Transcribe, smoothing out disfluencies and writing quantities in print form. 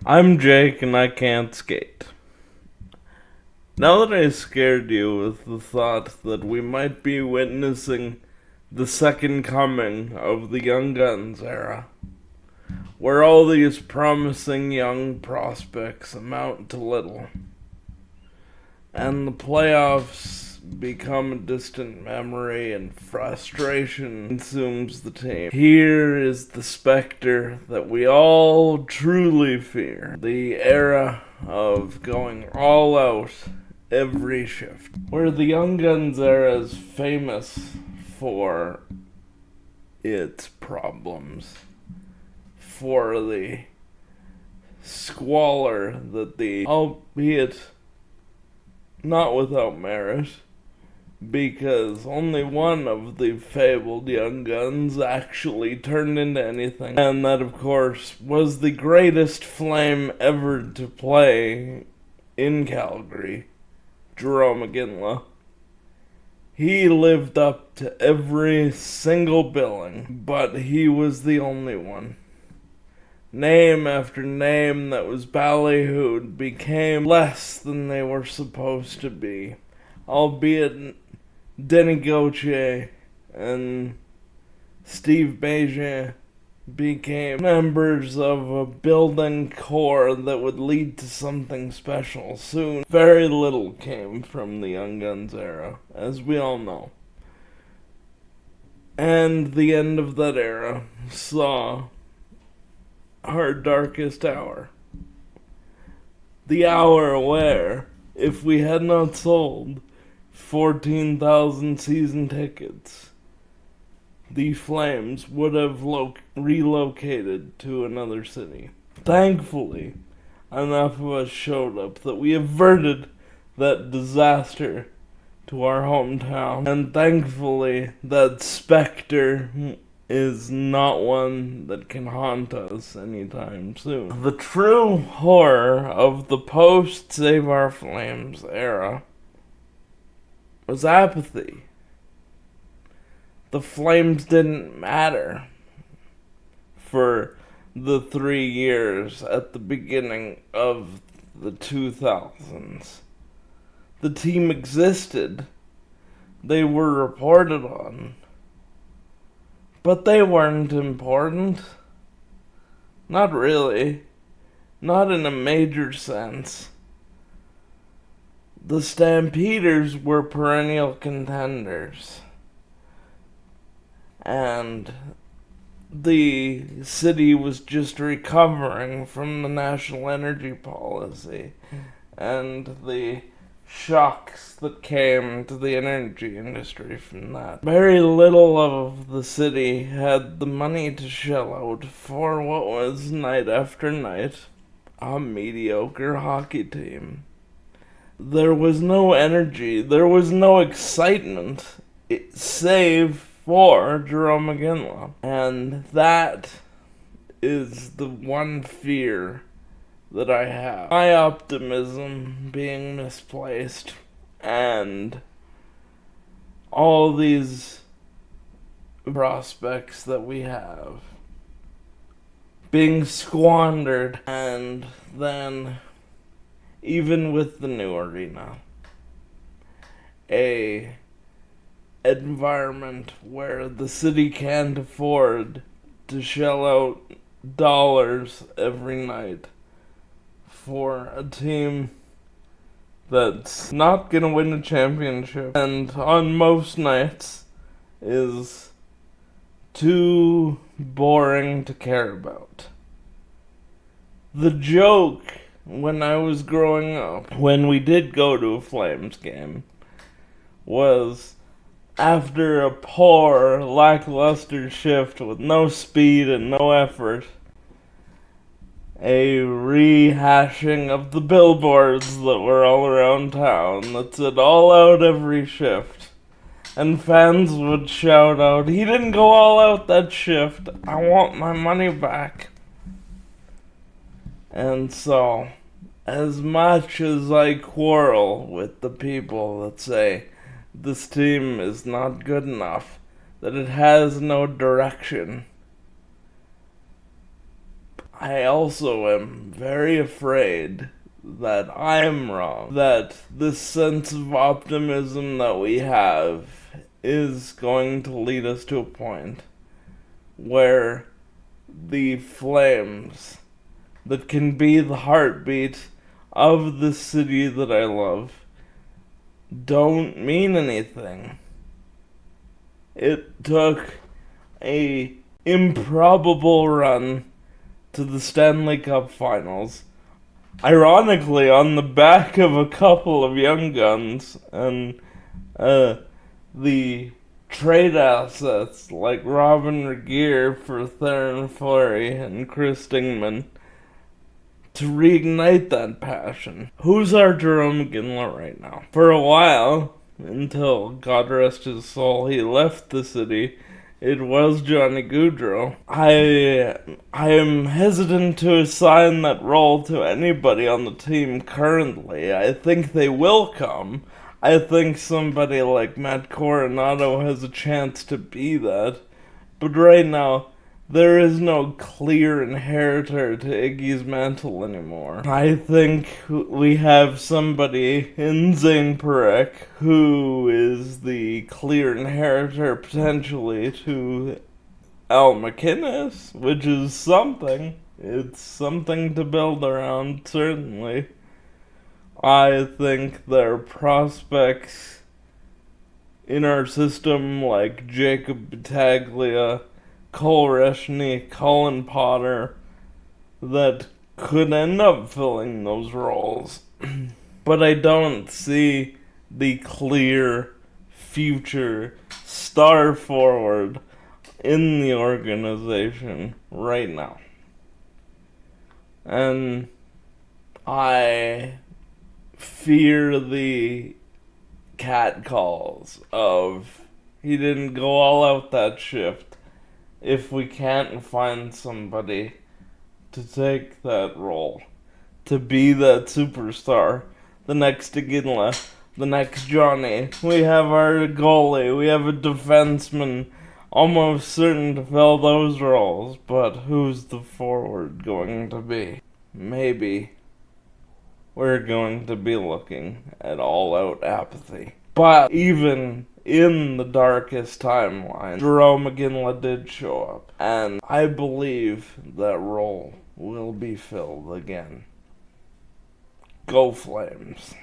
I'm Jake and I can't skate. Now that I scared you with the thought that we might be witnessing the second coming of the Young Guns era, where all these promising young prospects amount to little, and the playoffs become a distant memory and frustration consumes the team. Here is the specter that we all truly fear. The era of going all out every shift. Where the Young Guns era is famous for its problems, for the squalor that the, albeit not without merit, because only one of the fabled Young Guns actually turned into anything. And that, of course, was the greatest Flame ever to play in Calgary, Jarome Iginla. He lived up to every single billing, but he was the only one. Name after name that was ballyhooed became less than they were supposed to be, albeit Denny Gauthier and Steve Bégin became members of a building core that would lead to something special soon. Very little came from the Young Guns era, as we all know. And the end of that era saw our darkest hour. The hour where, if we had not sold 14,000 season tickets, the Flames would have relocated to another city. Thankfully, enough of us showed up that we averted that disaster to our hometown. And thankfully, that specter is not one that can haunt us anytime soon. The true horror of the post-Save Our Flames era was apathy. The Flames didn't matter for the 3 years at the beginning of the 2000s. The team existed. They were reported on. But they weren't important. Not really. Not in a major sense. The Stampeders were perennial contenders. And the city was just recovering from the national energy policy and the shocks that came to the energy industry from that. Very little of the city had the money to shell out for what was night after night a mediocre hockey team. There was no energy, there was no excitement, save for Jarome Iginla. And that is the one fear that I have. My optimism being misplaced, and all these prospects that we have being squandered, and then even with the new arena, a environment where the city can't afford to shell out dollars every night for a team that's not gonna win a championship, and on most nights is too boring to care about. The joke when I was growing up, when we did go to a Flames game, was after a poor, lackluster shift with no speed and no effort, a rehashing of the billboards that were all around town that said all out every shift. And fans would shout out, "He didn't go all out that shift. I want my money back." And so, as much as I quarrel with the people that say this team is not good enough, that it has no direction, I also am very afraid that I'm wrong. That this sense of optimism that we have is going to lead us to a point where the flames that can be the heartbeat of the city that I love don't mean anything. It took a improbable run to the Stanley Cup Finals, ironically on the back of a couple of young guns, and the trade assets like Robin Regeer for Theron Fleury and Chris Stingman to reignite that passion. Who's our Jerome Iginla right now? For a while, until, God rest his soul, he left the city, it was Johnny Gaudreau. I am hesitant to assign that role to anybody on the team currently. I think they will come. I think somebody like Matt Coronado has a chance to be that. But right now, there is no clear inheritor to Iggy's mantle anymore. I think we have somebody in Zane Parekh who is the clear inheritor potentially to Al McInnes, which is something. It's something to build around, certainly. I think there are prospects in our system like Jacob Battaglia, Cole Reshny, Colin Potter, that could end up filling those roles. But I don't see the clear future star forward in the organization right now. And I fear the catcalls of he didn't go all out that shift if we can't find somebody to take that role, to be that superstar, the next Iginla, the next Johnny. We have our goalie, we have a defenseman almost certain to fill those roles, but who's the forward going to be? Maybe we're going to be looking at all-out apathy. But even in the darkest timeline, Jerome Iginla did show up, and I believe that role will be filled again. Go Flames.